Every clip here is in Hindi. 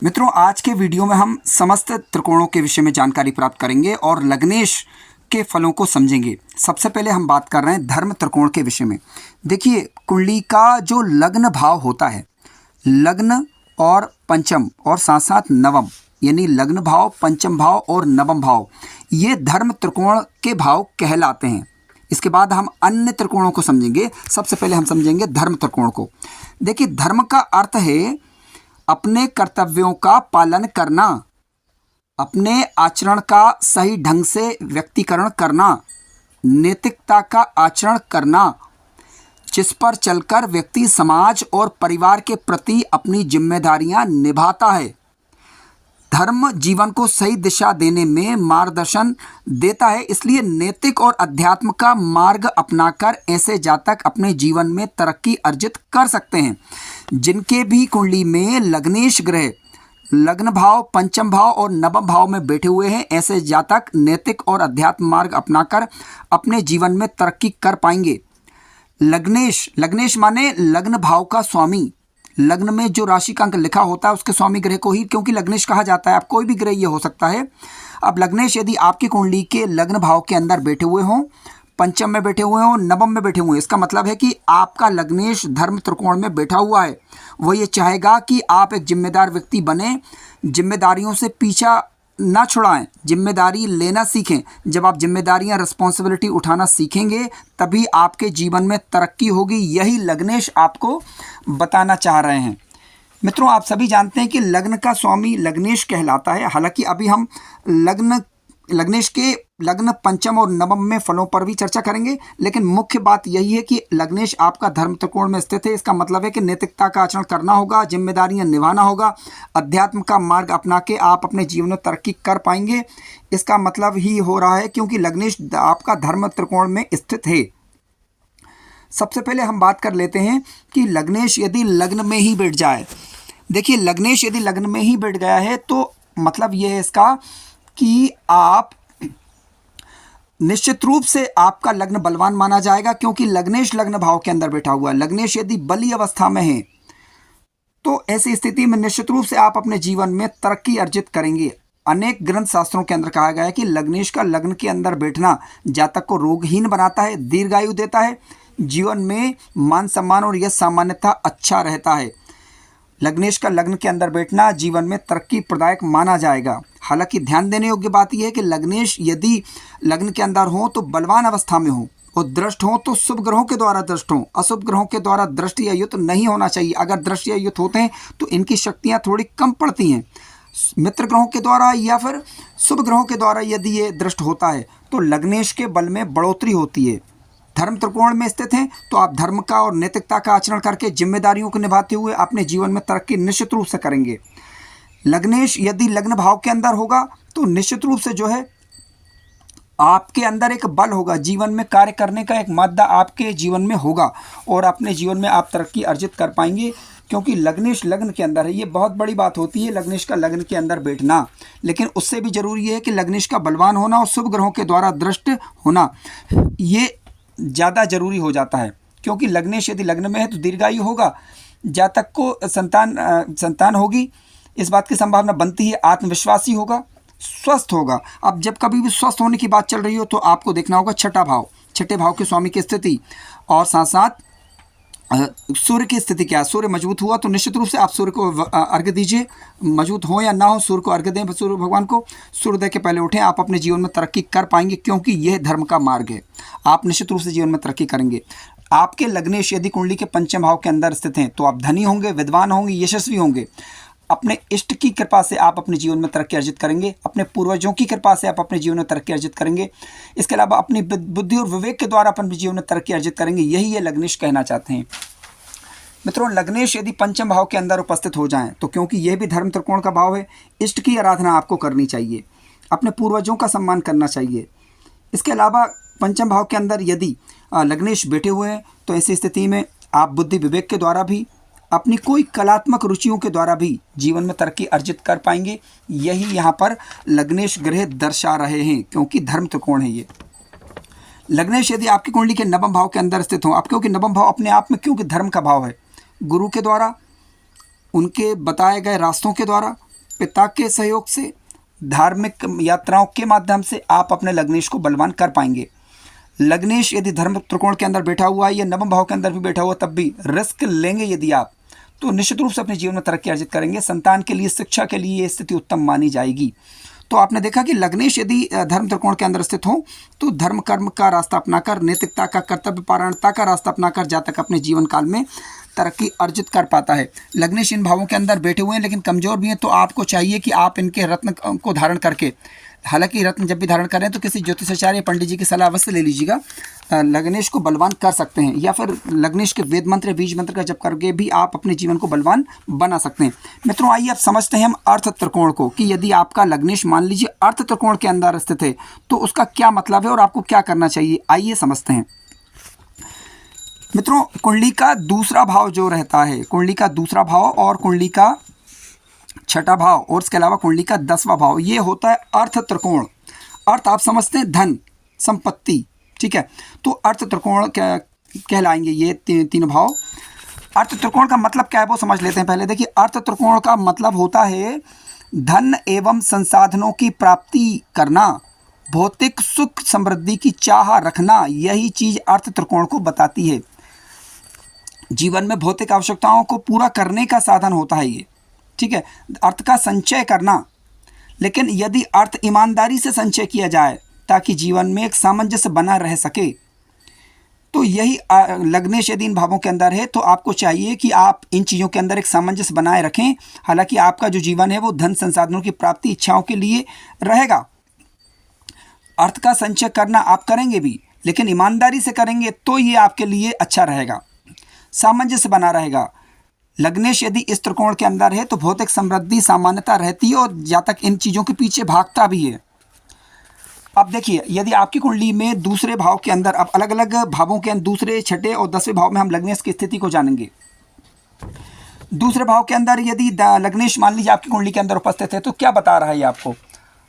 मित्रों, आज के वीडियो में हम समस्त त्रिकोणों के विषय में जानकारी प्राप्त करेंगे और लग्नेश के फलों को समझेंगे। सबसे पहले हम बात कर रहे हैं धर्म त्रिकोण के विषय में। देखिए, कुंडली का जो लग्न भाव होता है, लग्न और पंचम और साथ साथ नवम, यानी लग्न भाव, पंचम भाव और नवम भाव, ये धर्म त्रिकोण के भाव कहलाते हैं। इसके बाद हम अन्य त्रिकोणों को समझेंगे। सबसे पहले हम समझेंगे धर्म त्रिकोण को। देखिए, धर्म का अर्थ है अपने कर्तव्यों का पालन करना, अपने आचरण का सही ढंग से व्यक्तिकरण करना, नैतिकता का आचरण करना, जिस पर चलकर व्यक्ति समाज और परिवार के प्रति अपनी जिम्मेदारियां निभाता है। धर्म जीवन को सही दिशा देने में मार्गदर्शन देता है, इसलिए नैतिक और अध्यात्म का मार्ग अपनाकर ऐसे जातक अपने जीवन में तरक्की अर्जित कर सकते हैं। जिनके भी कुंडली में लग्नेश ग्रह लग्न भाव, पंचम भाव और नवम भाव में बैठे हुए हैं, ऐसे जातक नैतिक और अध्यात्म मार्ग अपनाकर अपने जीवन में तरक्की कर पाएंगे। लग्नेश माने लग्न भाव का स्वामी। लग्न में जो राशि का अंक लिखा होता है उसके स्वामी ग्रह को ही क्योंकि लग्नेश कहा जाता है। अब कोई भी ग्रह ये हो सकता है। अब लग्नेश यदि आपकी कुंडली के लग्न भाव के अंदर बैठे हुए हों, पंचम में बैठे हुए हों, नवम में बैठे हुए हैं, इसका मतलब है कि आपका लग्नेश धर्म त्रिकोण में बैठा हुआ है। वो ये चाहेगा कि आप एक जिम्मेदार व्यक्ति बने, जिम्मेदारियों से पीछा ना छुड़ाएं, जिम्मेदारी लेना सीखें। जब आप जिम्मेदारियां, रिस्पॉन्सिबिलिटी उठाना सीखेंगे तभी आपके जीवन में तरक्की होगी। यही लग्नेश आपको बताना चाह रहे हैं। मित्रों, आप सभी जानते हैं कि लग्न का स्वामी लग्नेश कहलाता है। हालांकि अभी हम लग्नेश के लग्न, पंचम और नवम में फलों पर भी चर्चा करेंगे, लेकिन मुख्य बात यही है कि लग्नेश आपका धर्म त्रिकोण में स्थित है। इसका मतलब है कि नैतिकता का आचरण करना होगा, जिम्मेदारियां निभाना होगा, अध्यात्म का मार्ग अपना के आप अपने जीवन में तरक्की कर पाएंगे। इसका मतलब ही हो रहा है क्योंकि लग्नेश आपका धर्म त्रिकोण में स्थित है। सबसे पहले हम बात कर लेते हैं कि लग्नेश यदि लग्न में ही बैठ जाए। देखिए, लग्नेश यदि लग्न में ही बैठ गया है तो मतलब यह है इसका कि आप निश्चित रूप से आपका लग्न बलवान माना जाएगा, क्योंकि लग्नेश लग्न भाव के अंदर बैठा हुआ है। लग्नेश यदि बली अवस्था में है तो ऐसी स्थिति में निश्चित रूप से आप अपने जीवन में तरक्की अर्जित करेंगे। अनेक ग्रंथ शास्त्रों के अंदर कहा गया है कि लग्नेश का लग्न के अंदर बैठना जातक को रोगहीन बनाता है, दीर्घायु देता है, जीवन में मान सम्मान और यश सामान्यता अच्छा रहता है। लग्नेश का लग्न के अंदर बैठना जीवन में तरक्की प्रदायक माना जाएगा। हालांकि ध्यान देने योग्य बात यह है कि लग्नेश यदि लग्न के अंदर हो तो बलवान अवस्था में हो और दृष्ट हो तो शुभ ग्रहों के द्वारा दृष्ट हो, अशुभ ग्रहों के द्वारा दृष्ट या युत नहीं होना चाहिए। अगर दृष्ट या युत होते हैं तो इनकी शक्तियां थोड़ी कम पड़ती हैं। मित्र ग्रहों के द्वारा या फिर शुभ ग्रहों के द्वारा यदि ये दृष्ट होता है तो लग्नेश के बल में बढ़ोतरी होती है। धर्म त्रिकोण में स्थित हैं तो आप धर्म का और नैतिकता का आचरण करके जिम्मेदारियों को निभाते हुए अपने जीवन में तरक्की निश्चित रूप से करेंगे। लग्नेश यदि लग्न भाव के अंदर होगा तो निश्चित रूप से जो है आपके अंदर एक बल होगा, जीवन में कार्य करने का एक मादा आपके जीवन में होगा और अपने जीवन में आप तरक्की अर्जित कर पाएंगे, क्योंकि लग्नेश लग्न के अंदर है। ये बहुत बड़ी बात होती है लग्नेश का लग्न के अंदर बैठना, लेकिन उससे भी जरूरी है कि लग्नेश का बलवान होना और शुभ ग्रहों के द्वारा दृष्ट होना, ये ज़्यादा जरूरी हो जाता है। क्योंकि लग्नेश यदि लग्न में है तो दीर्घायु होगा, जातक को संतान होगी, इस बात की संभावना बनती है, आत्मविश्वासी होगा, स्वस्थ होगा। अब जब कभी भी स्वस्थ होने की बात चल रही हो तो आपको देखना होगा छठा भाव, छठे भाव के स्वामी की स्थिति और साथ साथ सूर्य की स्थिति क्या है। सूर्य मजबूत हुआ तो निश्चित रूप से आप सूर्य को अर्घ्य दीजिए, मजबूत हो या ना हो सूर्य को अर्घ्य दें। सूर्य भगवान को सूर्योदय के पहले उठें, आप अपने जीवन में तरक्की कर पाएंगे, क्योंकि यह धर्म का मार्ग है। आप निश्चित रूप से जीवन में तरक्की करेंगे। आपके लग्नेश यदि कुंडली के पंचम भाव के अंदर स्थित हैं तो आप धनी होंगे, विद्वान होंगे, यशस्वी होंगे। अपने इष्ट की कृपा से आप अपने जीवन में तरक्की अर्जित करेंगे, अपने पूर्वजों की कृपा से आप अपने जीवन में तरक्की अर्जित करेंगे। इसके अलावा अपनी बुद्धि और विवेक के द्वारा अपने जीवन में तरक्की अर्जित करेंगे। यही ये लग्नेश कहना चाहते हैं। मित्रों, लग्नेश यदि पंचम भाव के अंदर उपस्थित हो जाएं तो क्योंकि यह भी धर्म त्रिकोण का भाव है, इष्ट की आराधना आपको करनी चाहिए, अपने पूर्वजों का सम्मान करना चाहिए। इसके अलावा पंचम भाव के अंदर यदि लग्नेश बैठे हुए हैं तो ऐसी स्थिति में आप बुद्धि विवेक के द्वारा भी, अपनी कोई कलात्मक रुचियों के द्वारा भी जीवन में तरक्की अर्जित कर पाएंगे। यही यहाँ पर लग्नेश ग्रह दर्शा रहे हैं, क्योंकि धर्म त्रिकोण है ये। लग्नेश यदि आपकी कुंडली के नवम भाव के अंदर स्थित हो, आप क्योंकि नवम भाव अपने आप में क्योंकि धर्म का भाव है, गुरु के द्वारा, उनके बताए गए रास्तों के द्वारा पिता के सहयोग से, धार्मिक यात्राओं के माध्यम से आप अपने लग्नेश को बलवान कर पाएंगे। लग्नेश यदि धर्म त्रिकोण के अंदर बैठा हुआ है या नवम भाव के अंदर भी बैठा हुआ, तब भी रिस्क लेंगे यदि आप, तो निश्चित रूप से अपने जीवन में तरक्की अर्जित करेंगे। संतान के लिए, शिक्षा के लिए ये स्थिति उत्तम मानी जाएगी। तो आपने देखा कि लग्नेश यदि धर्म त्रिकोण के अंदर स्थित हो तो धर्म कर्म का रास्ता अपनाकर, नैतिकता का, कर्तव्य पारायणता का रास्ता अपनाकर जातक अपने जीवन काल में तरक्की अर्जित कर पाता है। लग्नेश इन भावों के अंदर बैठे हुए हैं लेकिन कमज़ोर भी हैं, तो आपको चाहिए कि आप इनके रत्न को धारण करके, हालांकि रत्न जब भी धारण करें तो किसी ज्योतिषाचार्य पंडित जी की सलाह अवश्य ले लीजिएगा, लग्नेश को बलवान कर सकते हैं। या फिर लग्नेश के वेद मंत्र, बीज मंत्र का जप करके भी आप अपने जीवन को बलवान बना सकते हैं। मित्रों, आइए आप समझते हैं हम अर्थ त्रिकोण को, कि यदि आपका लग्नेश मान लीजिए अर्थ त्रिकोण के अंदर स्थित है तो उसका क्या मतलब है और आपको क्या करना चाहिए। आइए समझते हैं। मित्रों, कुंडली का दूसरा भाव जो रहता है, कुंडली का दूसरा भाव और कुंडली का छठा भाव और इसके अलावा कुंडली का 10वां भाव, ये होता है अर्थ त्रिकोण। अर्थ आप समझते हैं धन, संपत्ति, ठीक है। तो अर्थ त्रिकोण कहलाएंगे ये तीन भाव। अर्थ त्रिकोण का मतलब क्या है वो समझ लेते हैं पहले। देखिए, अर्थ त्रिकोण का मतलब होता है धन एवं संसाधनों की प्राप्ति करना, भौतिक सुख समृद्धि की चाह रखना, यही चीज़ अर्थ त्रिकोण को बताती है। जीवन में भौतिक आवश्यकताओं को पूरा करने का साधन होता है ये, ठीक है, अर्थ का संचय करना। लेकिन यदि अर्थ ईमानदारी से संचय किया जाए ताकि जीवन में एक सामंजस्य बना रह सके, तो यही लग्नेश यदि इन भावों के अंदर है तो आपको चाहिए कि आप इन चीज़ों के अंदर एक सामंजस्य बनाए रखें। हालांकि आपका जो जीवन है वो धन संसाधनों की प्राप्ति इच्छाओं के लिए रहेगा। अर्थ का संचय करना आप करेंगे भी, लेकिन ईमानदारी से करेंगे तो ये आपके लिए अच्छा रहेगा, सामंजस्य बना रहेगा। लग्नेश यदि इस त्रिकोण के अंदर है तो भौतिक समृद्धि सामान्यता रहती है और जातक इन चीज़ों के पीछे भागता भी है। अब देखिए, यदि आपकी कुंडली में दूसरे भाव के अंदर, अब अलग अलग भावों के दूसरे, छठे और 10वें भाव में हम लग्नेश की स्थिति को जानेंगे। दूसरे भाव के अंदर यदि लग्नेश मान लीजिए आपकी कुंडली के अंदर उपस्थित है तो क्या बता रहा है ये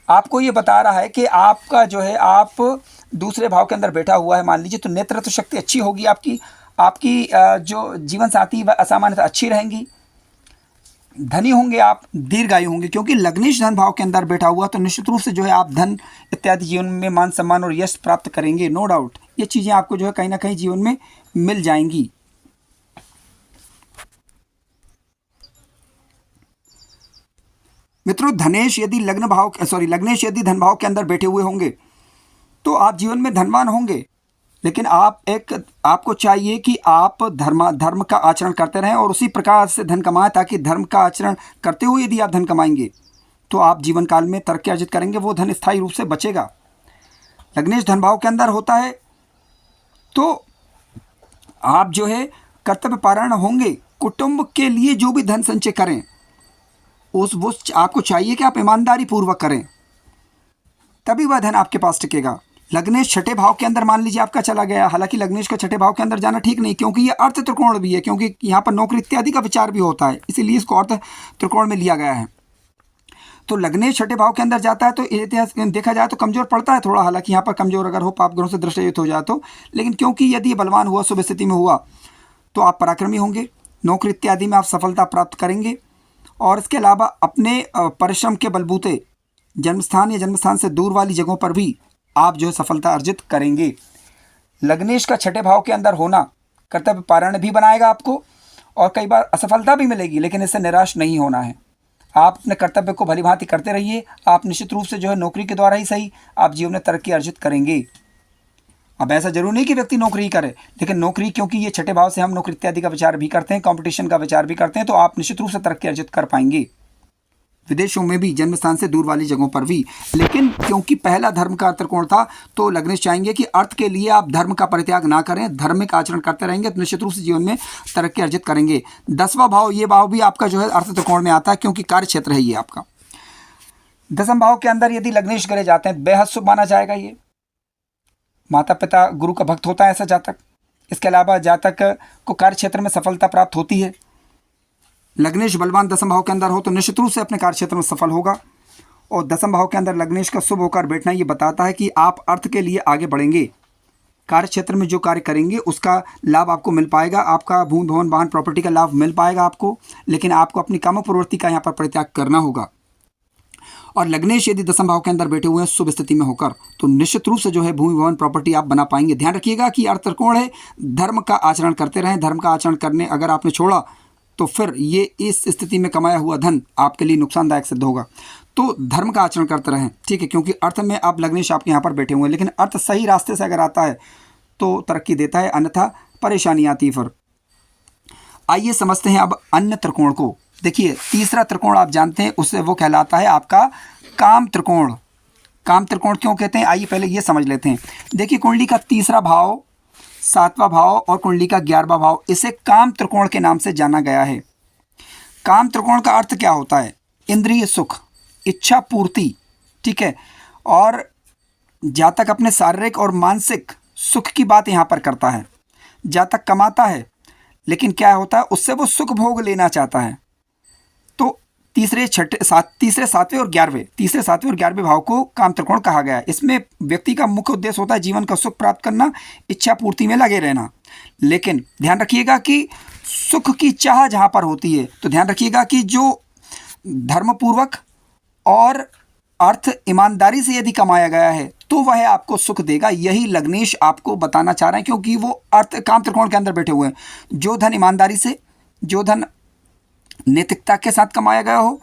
आपको ये बता रहा है कि आपका जो है, आप दूसरे भाव के अंदर बैठा हुआ है मान लीजिए, तो नेतृत्व शक्ति अच्छी होगी आपकी जो जीवन साथी वह असामान्यता अच्छी रहेंगी, धनी होंगे आप, दीर्घायु होंगे। क्योंकि लग्नेश धन भाव के अंदर बैठा हुआ तो निश्चित रूप से जो है आप धन इत्यादि जीवन में मान सम्मान और यश प्राप्त करेंगे, नो डाउट। ये चीज़ें आपको जो है कहीं ना कहीं जीवन में मिल जाएंगी। मित्रों, लग्नेश यदि लग्नेश यदि धन भाव के अंदर बैठे हुए होंगे तो आप जीवन में धनवान होंगे। लेकिन आपको चाहिए कि आप धर्म का आचरण करते रहें और उसी प्रकार से धन कमाएं, ताकि धर्म का आचरण करते हुए यदि आप धन कमाएंगे तो आप जीवन काल में तरक्की अर्जित करेंगे, वो धन स्थायी रूप से बचेगा। लग्नेश धन भाव के अंदर होता है तो आप जो है कर्तव्य पारायण होंगे। कुटुंब के लिए जो भी धन संचय करें वो आपको चाहिए कि आप ईमानदारी पूर्वक करें, तभी वह धन आपके पास टिकेगा। लग्नेश छठे भाव के अंदर मान लीजिए आपका चला गया, हालांकि लग्नेश का छठे भाव के अंदर जाना ठीक नहीं, क्योंकि ये अर्थ त्रिकोण भी है, क्योंकि यहाँ पर नौकरी इत्यादि का विचार भी होता है, इसीलिए इसको अर्थ त्रिकोण में लिया गया है। तो लग्नेश छठे भाव के अंदर जाता है तो इतिहास देखा जाए तो कमजोर पड़ता है थोड़ा, हालांकि यहाँ पर कमजोर अगर हो, पाप ग्रहों से दृष्टियुक्त हो जाए तो, लेकिन क्योंकि यदि बलवान हुआ, शुभ स्थिति में हुआ, तो आप पराक्रमी होंगे, नौकरी इत्यादि में आप सफलता प्राप्त करेंगे। और इसके अलावा अपने परिश्रम के बलबूते जन्मस्थान या जन्मस्थान से दूर वाली जगहों पर भी आप जो है सफलता अर्जित करेंगे। लग्नेश का छठे भाव के अंदर होना कर्तव्य पारायण भी बनाएगा आपको, और कई बार असफलता भी मिलेगी, लेकिन इससे निराश नहीं होना है। आप अपने कर्तव्य को भलीभांति करते रहिए, आप निश्चित रूप से जो है नौकरी के द्वारा ही सही आप जीवन में तरक्की अर्जित करेंगे। अब ऐसा जरूर नहीं कि व्यक्ति नौकरी ही करे, लेकिन नौकरी, क्योंकि ये छठे भाव से हम नौकरी इत्यादि का विचार भी करते हैं, कंपटीशन का विचार भी करते हैं, तो आप निश्चित रूप से तरक्की अर्जित कर पाएंगे, विदेशों में भी, जन्मस्थान से दूर वाली जगहों पर भी। लेकिन क्योंकि पहला धर्म का त्रिकोण था तो लग्नेश चाहेंगे कि अर्थ के लिए आप धर्म का परित्याग ना करें, धार्मिक आचरण करते रहेंगे तो निश्चित रूप से जीवन में तरक्की अर्जित करेंगे। 10वां भाव, ये भाव भी आपका जो है अर्थ त्रिकोण में आता है, क्योंकि कार्य क्षेत्र है ये आपका। 10वें भाव के अंदर यदि लग्नेश गिरे जाते हैं, बेहद शुभ माना जाएगा। ये माता पिता गुरु का भक्त होता है ऐसा जातक। इसके अलावा जातक को कार्य क्षेत्र में सफलता प्राप्त होती है। लग्नेश बलवान 10वें भाव के अंदर हो तो निश्चित रूप से अपने कार्य क्षेत्र में सफल होगा। और 10वें भाव के अंदर लग्नेश का शुभ होकर बैठना ये बताता है कि आप अर्थ के लिए आगे बढ़ेंगे, कार्य क्षेत्र में जो कार्य करेंगे उसका लाभ आपको मिल पाएगा, आपका भूमि भवन वाहन प्रॉपर्टी का लाभ मिल पाएगा आपको, लेकिन आपको अपनी कामो प्रवृत्ति का यहाँ पर परित्याग करना होगा। और लग्नेश यदि दसम भाव के अंदर बैठे हुए हैं शुभ स्थिति में होकर, तो निश्चित रूप से जो है भूमि भवन प्रॉपर्टी आप बना पाएंगे। ध्यान रखिएगा कि अर्थ त्रिकोण है, धर्म का आचरण करते रहें। धर्म का आचरण करने अगर आपने छोड़ा तो फिर ये इस स्थिति में कमाया हुआ धन आपके लिए नुकसानदायक सिद्ध होगा। तो धर्म का आचरण करते रहें, ठीक है, क्योंकि अर्थ में आप लग्नेश आपके यहाँ पर बैठे हुए हैं। लेकिन अर्थ सही रास्ते से अगर आता है तो तरक्की देता है, अन्यथा परेशानी आती है। फिर आइए समझते हैं अब अन्य त्रिकोण को। देखिए तीसरा त्रिकोण आप जानते हैं, उससे वो कहलाता है आपका काम त्रिकोण। काम त्रिकोण क्यों कहते हैं, आइए पहले ये समझ लेते हैं। देखिए कुंडली का तीसरा भाव, सातवां भाव और कुंडली का 11वां भाव, इसे काम त्रिकोण के नाम से जाना गया है। काम त्रिकोण का अर्थ क्या होता है, इंद्रिय सुख, इच्छा पूर्ति, ठीक है, और जातक अपने शारीरिक और मानसिक सुख की बात यहाँ पर करता है। जातक कमाता है लेकिन क्या होता है, उससे वो सुख भोग लेना चाहता है। तो तीसरे, सातवें और 11वें भाव को काम त्रिकोण कहा गया है। इसमें व्यक्ति का मुख्य उद्देश्य होता है जीवन का सुख प्राप्त करना, इच्छा पूर्ति में लगे रहना। लेकिन ध्यान रखिएगा कि सुख की चाह जहाँ पर होती है, तो ध्यान रखिएगा कि जो धर्मपूर्वक और अर्थ ईमानदारी से यदि कमाया गया है तो वह आपको सुख देगा। यही लग्नेश आपको बताना चाह रहे हैं, क्योंकि वो अर्थ काम त्रिकोण के अंदर बैठे हुए हैं। जो धन ईमानदारी से, जो धन नैतिकता के साथ कमाया गया हो,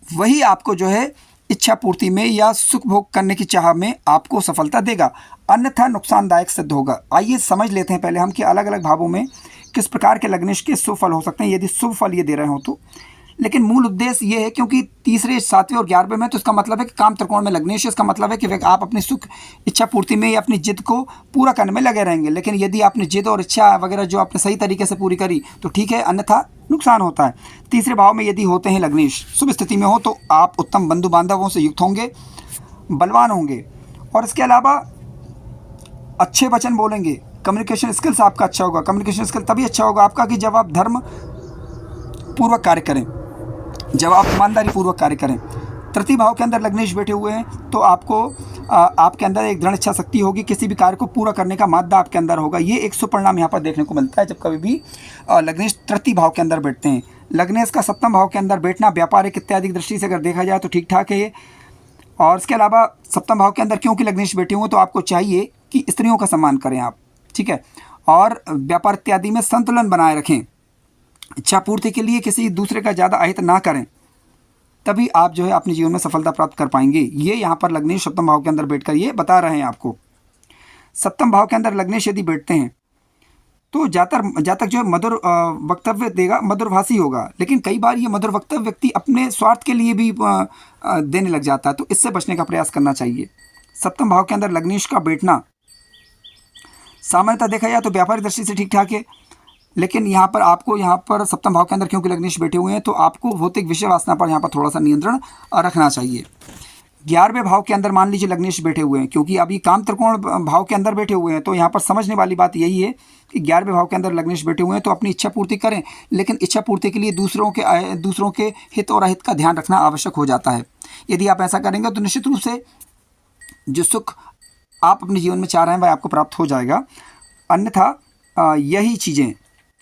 वही आपको जो है इच्छा पूर्ति में या सुख भोग करने की चाह में आपको सफलता देगा, अन्यथा नुकसानदायक सिद्ध होगा। आइए समझ लेते हैं पहले हम कि अलग अलग भावों में किस प्रकार के लग्नेश के शुभ फल हो सकते हैं, यदि शुभ फल ये दे रहे हो तो। लेकिन मूल उद्देश्य ये है, क्योंकि तीसरे, सातवें और 11वें में, तो इसका मतलब है कि काम त्रिकोण में लग्नेश, इसका मतलब है कि आप अपनी सुख इच्छा पूर्ति में या अपनी जिद को पूरा करने में लगे रहेंगे। लेकिन यदि आपने जिद और इच्छा वगैरह जो आपने सही तरीके से पूरी करी तो ठीक है, अन्यथा नुकसान होता है। तीसरे भाव में यदि होते हैं लग्नेश, शुभ स्थिति में हो, तो आप उत्तम बंधु बांधवों से युक्त होंगे, बलवान होंगे, और इसके अलावा अच्छे वचन बोलेंगे। कम्युनिकेशन स्किल्स आपका अच्छा होगा। कम्युनिकेशन स्किल तभी अच्छा होगा आपका कि जब आप धर्म पूर्वक कार्य करें, जब आप ईमानदारी पूर्वक कार्य करें। तृतीय भाव के अंदर लग्नेश बैठे हुए हैं तो आपको आपके अंदर एक दृढ़ इच्छा शक्ति होगी, किसी भी कार्य को पूरा करने का मादा आपके अंदर होगा। ये एक सुपरिणाम यहाँ पर देखने को मिलता है जब कभी भी लग्नेश तृतीय भाव के अंदर बैठते हैं। लग्नेश का सप्तम भाव के अंदर बैठना व्यापारिक इत्यादि दृष्टि से अगर देखा जाए तो ठीक ठाक है ये। और इसके अलावा सप्तम भाव के अंदर क्योंकि लग्नेश बैठे हुए, तो आपको चाहिए कि स्त्रियों का सम्मान करें आप, ठीक है, और व्यापार इत्यादि में संतुलन बनाए रखें। इच्छा पूर्ति के लिए किसी दूसरे का ज़्यादा अहित ना करें, तभी आप जो है अपने जीवन में सफलता प्राप्त कर पाएंगे। ये यहाँ पर लग्नेश सप्तम भाव के अंदर बैठकर ये बता रहे हैं आपको। सप्तम भाव के अंदर लग्नेश यदि बैठते हैं तो जातक जो है मधुर वक्तव्य देगा, मधुरभाषी होगा। लेकिन कई बार ये मधुर वक्तव्य व्यक्ति अपने स्वार्थ के लिए भी देने लग जाता है, तो इससे बचने का प्रयास करना चाहिए। सप्तम भाव के अंदर लग्नेश का बैठना सामान्यतः देखा जाए तो व्यापारिक दृष्टि से ठीक ठाक है, लेकिन यहाँ पर आपको यहाँ पर सप्तम भाव के अंदर क्योंकि लग्नेश बैठे हुए हैं, तो आपको भौतिक विषय वासना पर यहाँ पर थोड़ा सा नियंत्रण रखना चाहिए। 11वें भाव के अंदर मान लीजिए लग्नेश बैठे हुए हैं, क्योंकि अभी काम त्रिकोण भाव के अंदर बैठे हुए हैं, तो यहाँ पर समझने वाली बात यही है कि 11वें भाव के अंदर लग्नेश बैठे हुए हैं तो अपनी इच्छा पूर्ति करें, लेकिन इच्छा पूर्ति के लिए दूसरों के हित और अहित का ध्यान रखना आवश्यक हो जाता है। यदि आप ऐसा करेंगे तो निश्चित रूप से जो सुख आप अपने जीवन में चाह रहे हैं वह आपको प्राप्त हो जाएगा, अन्यथा यही चीज़ें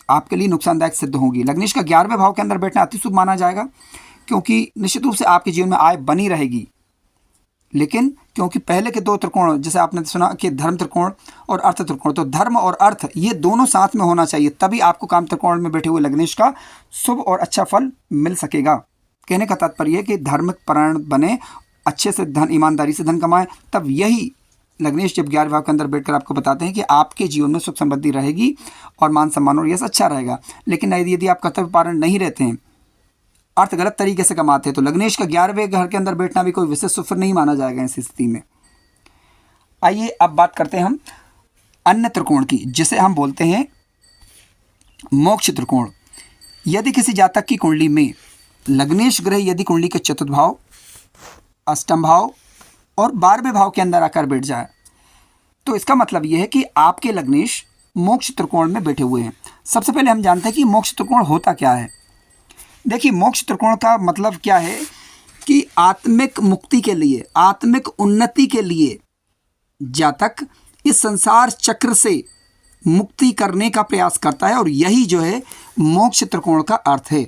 आपके लिए नुकसानदायक सिद्ध होंगी। लग्नेश का 11वें भाव के अंदर बैठना अति शुभ माना जाएगा, क्योंकि निश्चित रूप से आपके जीवन में आय बनी रहेगी। लेकिन क्योंकि पहले के 2 त्रिकोण, जैसे आपने सुना कि धर्म त्रिकोण और अर्थ त्रिकोण, तो धर्म और अर्थ ये दोनों साथ में होना चाहिए, तभी आपको काम त्रिकोण में बैठे हुए लग्नेश का शुभ और अच्छा फल मिल सकेगा। कहने का तात्पर्य है कि धार्मिक परायण बने, अच्छे से धन, ईमानदारी से धन कमाएं, तब यही लग्नेश जब 11वें भाव के अंदर बैठकर आपको बताते हैं कि आपके जीवन में सुख समृद्धि रहेगी और मान सम्मान और यश अच्छा रहेगा। लेकिन यदि आप कर्तव्य पालन नहीं रहते हैं, अर्थ गलत तरीके से कमाते हैं, तो लग्नेश का 11वें घर के अंदर बैठना भी कोई विशेष शुभ नहीं माना जाएगा इस स्थिति में। आइए अब बात करते हैं हम अन्य त्रिकोण की, जिसे हम बोलते हैं मोक्ष त्रिकोण। यदि किसी जातक की कुंडली में लग्नेश ग्रह यदि कुंडली के चतुर्थ भाव, अष्टम भाव और 12वें भाव के अंदर आकर बैठ जाए, तो इसका मतलब यह है कि आपके लग्नेश मोक्ष त्रिकोण में बैठे हुए हैं। सबसे पहले हम जानते हैं कि मोक्ष त्रिकोण होता क्या है। देखिए मोक्ष त्रिकोण का मतलब क्या है कि आत्मिक मुक्ति के लिए, आत्मिक उन्नति के लिए जातक इस संसार चक्र से मुक्ति करने का प्रयास करता है, और यही जो है मोक्ष त्रिकोण का अर्थ है।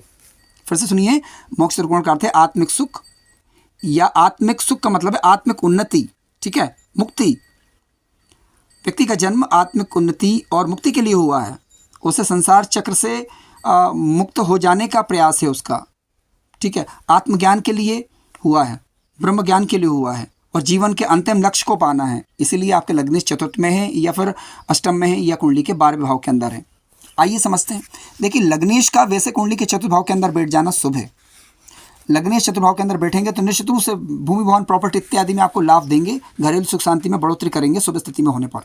फिर से सुनिए, मोक्ष त्रिकोण का अर्थ है आत्मिक सुख, या आत्मिक सुख का मतलब है आत्मिक उन्नति, ठीक है, मुक्ति। व्यक्ति का जन्म आत्मिक उन्नति और मुक्ति के लिए हुआ है। उसे संसार चक्र से मुक्त हो जाने का प्रयास है उसका, ठीक है, आत्मज्ञान के लिए हुआ है, ब्रह्म ज्ञान के लिए हुआ है और जीवन के अंतिम लक्ष्य को पाना है। इसीलिए आपके लग्नेश चतुर्थ में है या फिर अष्टम में है या कुंडली के 12वें भाव के अंदर है। आइए समझते हैं। देखिए, लग्नेश का वैसे कुंडली के चतुर्थ भाव के अंदर बैठ जाना शुभ है। लग्नेश चतुर्थ भाव के अंदर बैठेंगे तो निश्चित रूप से भूमि भवन प्रॉपर्टी इत्यादि में आपको लाभ देंगे, घरेलू सुख शांति में बढ़ोतरी करेंगे शुभ स्थिति में होने पर।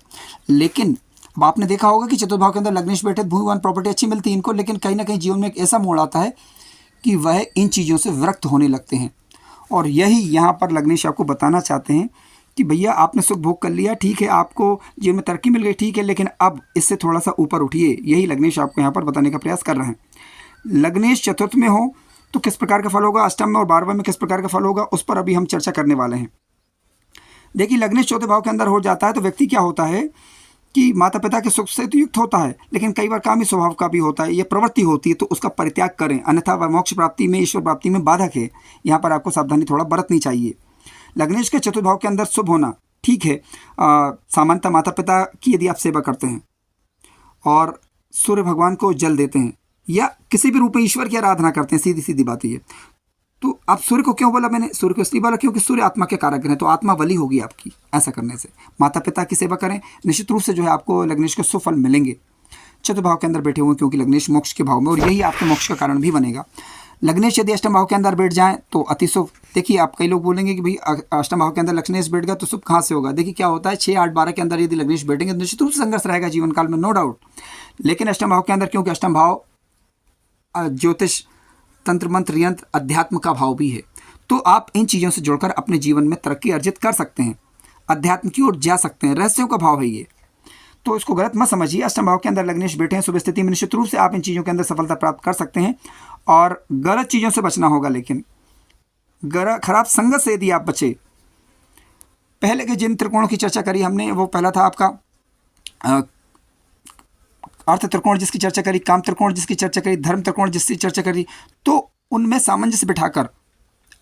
लेकिन अब आपने देखा होगा कि चतुर्थ भाव के अंदर लग्नेश बैठे भूमि भवन प्रॉपर्टी अच्छी मिलती है इनको, लेकिन कहीं ना कहीं जीवन में एक ऐसा मोड़ आता है कि वह इन चीज़ों से विरक्त होने लगते हैं। और यही यहाँ पर लग्नेश आपको बताना चाहते हैं कि भैया आपने सुख भोग कर लिया, ठीक है, आपको जीवन में तरक्की मिल गई, ठीक है, लेकिन अब इससे थोड़ा सा ऊपर उठिए। यही लग्नेश आपको यहाँ पर बताने का प्रयास कर रहे हैं। लग्नेश चतुर्थ में हो तो किस प्रकार का फल होगा, अष्टम में और 12वें में किस प्रकार का फल होगा, उस पर अभी हम चर्चा करने वाले हैं। देखिए, लग्नेश चौथे भाव के अंदर हो जाता है तो व्यक्ति क्या होता है कि माता पिता के सुख से तो युक्त होता है, लेकिन कई बार कामी स्वभाव का भी होता है, ये प्रवृत्ति होती है, तो उसका परित्याग करें, अन्यथा वह मोक्ष प्राप्ति में, ईश्वर प्राप्ति में बाधक है। यहाँ पर आपको सावधानी थोड़ा बरतनी चाहिए। लग्नेश के चतुर्थ भाव के अंदर शुभ होना ठीक है। सामान्यतः माता पिता की यदि आप सेवा करते हैं और सूर्य भगवान को जल देते हैं या किसी भी रूप में ईश्वर की आराधना करते हैं, सीधी सीधी बात ये, तो आप सूर्य को क्यों बोला मैंने, सूर्य को इसलिए बोला क्योंकि सूर्य आत्मा के कारक हैं, तो आत्मा बली होगी आपकी ऐसा करने से। माता पिता की सेवा करें, निश्चित रूप से जो है आपको लग्नेश के सुफल मिलेंगे। चतुर्थ भाव के अंदर बैठे हुए क्योंकि लग्नेश मोक्ष के भाव में, और यही आपके मोक्ष का कारण भी बनेगा। लग्नेश यदि अष्टम भाव के अंदर बैठ जाए तो अति शुभ। देखिए, आप कई लोग बोलेंगे कि भाई अष्टम भाव के अंदर लग्नेश बैठ गया तो शुभ कहाँ से होगा। देखिए क्या होता है, 6, 8, 12 के अंदर यदि लग्नेश बैठेंगे तो निश्चित रूप से संघर्ष रहेगा जीवन काल में, नो डाउट। लेकिन अष्टम भाव के अंदर क्योंकि अष्टम भाव ज्योतिष, तंत्र, मंत्र, यंत्र, अध्यात्म का भाव भी है, तो आप इन चीज़ों से जुड़कर अपने जीवन में तरक्की अर्जित कर सकते हैं, अध्यात्म की ओर जा सकते हैं। रहस्यों का भाव है ये, तो इसको गलत मत समझिए। अष्टम भाव के अंदर लग्नेश बैठे हैं शुभ स्थिति में, निश्चित रूप से आप इन चीज़ों के अंदर सफलता प्राप्त कर सकते हैं और गलत चीज़ों से बचना होगा। लेकिन खराब संगत से यदि आप बचे, पहले के जिन त्रिकोणों की चर्चा करी हमने, वो पहला था आपका अर्थ त्रिकोण जिसकी चर्चा करी, काम त्रिकोण जिसकी चर्चा करी, धर्म त्रिकोण जिसकी चर्चा करी, तो उनमें सामंजस्य बिठाकर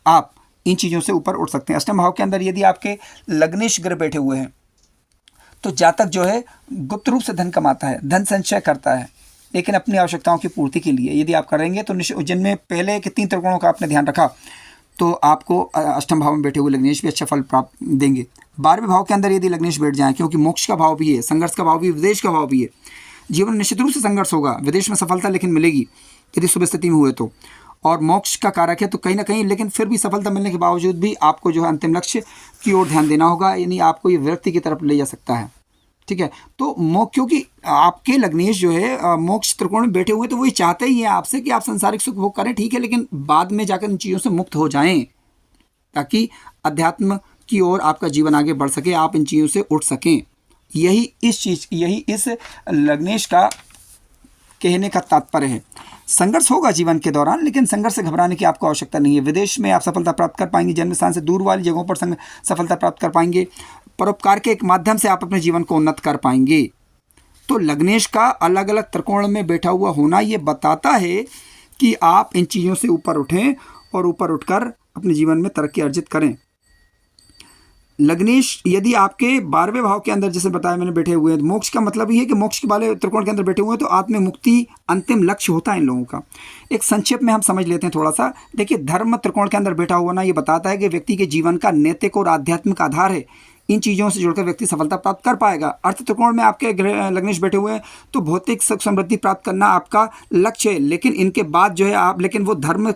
आप इन चीज़ों से ऊपर उठ सकते हैं। अष्टम भाव के अंदर यदि आपके लग्नेश ग्रह बैठे हुए हैं तो जातक जो है गुप्त रूप से धन कमाता है, धन संचय करता है, लेकिन अपनी आवश्यकताओं की पूर्ति के लिए यदि आप करेंगे तो जिनमें पहले के 3 त्रिकोणों का आपने ध्यान रखा तो आपको अष्टम भाव में बैठे हुए लग्नेश भी अच्छा फल प्राप्त देंगे। 12वें भाव के अंदर यदि लग्नेश बैठ जाए, क्योंकि मोक्ष का भाव भी है, संघर्ष का भाव भी, विदेश का भाव भी है, जीवन निश्चित रूप से संघर्ष होगा, विदेश में सफलता लेकिन मिलेगी यदि शुभ स्थिति में हुए तो, और मोक्ष का कारक है तो कहीं ना कहीं, लेकिन फिर भी सफलता मिलने के बावजूद भी आपको जो है अंतिम लक्ष्य की ओर ध्यान देना होगा, यानी आपको ये विरक्ति की तरफ ले जा सकता है, ठीक है। तो क्योंकि आपके लग्नेश जो है मोक्ष त्रिकोण में बैठे हुए, तो वही चाहते ही हैं आपसे कि आप संसारिक सुख भोग करें, ठीक है, लेकिन बाद में जाकर इन चीज़ों से मुक्त हो जाएं, ताकि अध्यात्म की ओर आपका जीवन आगे बढ़ सके, आप इन चीज़ों से उठ सकें। यही इस लग्नेश का कहने का तात्पर्य है। संघर्ष होगा जीवन के दौरान, लेकिन संघर्ष से घबराने की आपको आवश्यकता नहीं है। विदेश में आप सफलता प्राप्त कर पाएंगे, जन्म स्थान से दूर वाली जगहों पर सफलता प्राप्त कर पाएंगे, परोपकार के एक माध्यम से आप अपने जीवन को उन्नत कर पाएंगे। तो लग्नेश का अलग अलग त्रिकोण में बैठा हुआ होना ये बताता है कि आप इन चीज़ों से ऊपर उठें और ऊपर उठकर अपने जीवन में तरक्की अर्जित करें। लग्नेश यदि आपके 12वें भाव के अंदर, जैसे बताया मैंने, बैठे हुए हैं, तो मोक्ष का मतलब ये है कि मोक्ष के वाले त्रिकोण के अंदर बैठे हुए हैं तो आत्म मुक्ति अंतिम लक्ष्य होता है इन लोगों का। एक संक्षेप में हम समझ लेते हैं थोड़ा सा। देखिए, धर्म त्रिकोण के अंदर बैठा हुआ ना ये बताता है कि व्यक्ति के जीवन का नैतिक और आध्यात्मिक आधार है, इन चीज़ों से जुड़कर व्यक्ति सफलता प्राप्त कर पाएगा। अर्थ त्रिकोण में आपके लग्नेश बैठे हुए हैं तो भौतिक सुख समृद्धि प्राप्त करना आपका लक्ष्य है, लेकिन इनके बाद जो है आप, लेकिन वो धर्म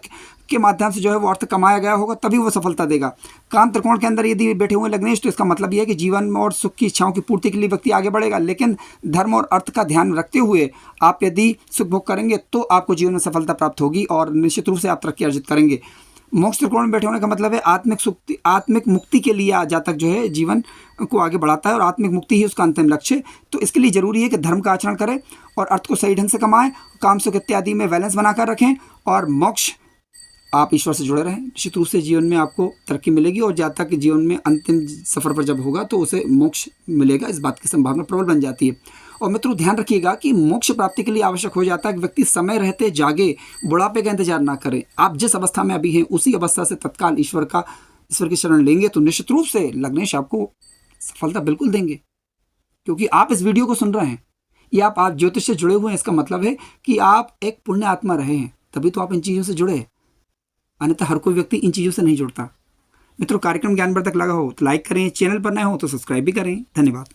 के माध्यम से जो है वो अर्थ कमाया गया होगा, तभी वो सफलता देगा। काम त्रिकोण के अंदर यदि बैठे हुए लग्नेश, तो इसका मतलब ये है कि जीवन में और सुख की इच्छाओं की पूर्ति के लिए व्यक्ति आगे बढ़ेगा, लेकिन धर्म और अर्थ का ध्यान रखते हुए आप यदि सुख भोग करेंगे तो आपको जीवन में सफलता प्राप्त होगी और निश्चित रूप से आप तरक्की अर्जित करेंगे। मोक्ष त्रिकोण में बैठे होने का मतलब है आत्मिक मुक्ति के लिए जातक जो है जीवन को आगे बढ़ाता है और आत्मिक मुक्ति ही उसका अंतिम लक्ष्य। तो इसके लिए जरूरी है कि धर्म का आचरण करें और अर्थ को सही ढंग से कमाएं, काम सुख इत्यादि में बैलेंस बनाकर रखें और मोक्ष आप ईश्वर से जुड़े रहें। निश्चित रूप से जीवन में आपको तरक्की मिलेगी और जातक के जीवन में अंतिम सफर पर जब होगा तो उसे मोक्ष मिलेगा, इस बात की संभावना प्रबल बन जाती है। और मित्रों ध्यान रखिएगा कि मोक्ष प्राप्ति के लिए आवश्यक हो जाता है कि व्यक्ति समय रहते जागे, बुढ़ापे का इंतजार ना करे। आप जिस अवस्था में अभी हैं उसी अवस्था से तत्काल ईश्वर का ईश्वर की शरण लेंगे तो निश्चित रूप से लग्नेश आपको सफलता बिल्कुल देंगे, क्योंकि आप इस वीडियो को सुन रहे हैं, या आप ज्योतिष से जुड़े हुए हैं। इसका मतलब है कि आप एक पुण्य आत्मा रहे हैं, तभी तो आप इन चीज़ों से जुड़े हैं। अन्यथा हर कोई व्यक्ति इन चीज़ों से नहीं जुड़ता। मित्रों, कार्यक्रम ज्ञानवर्धक लगा हो तो लाइक करें, चैनल पर नए हो तो सब्सक्राइब भी करें। धन्यवाद।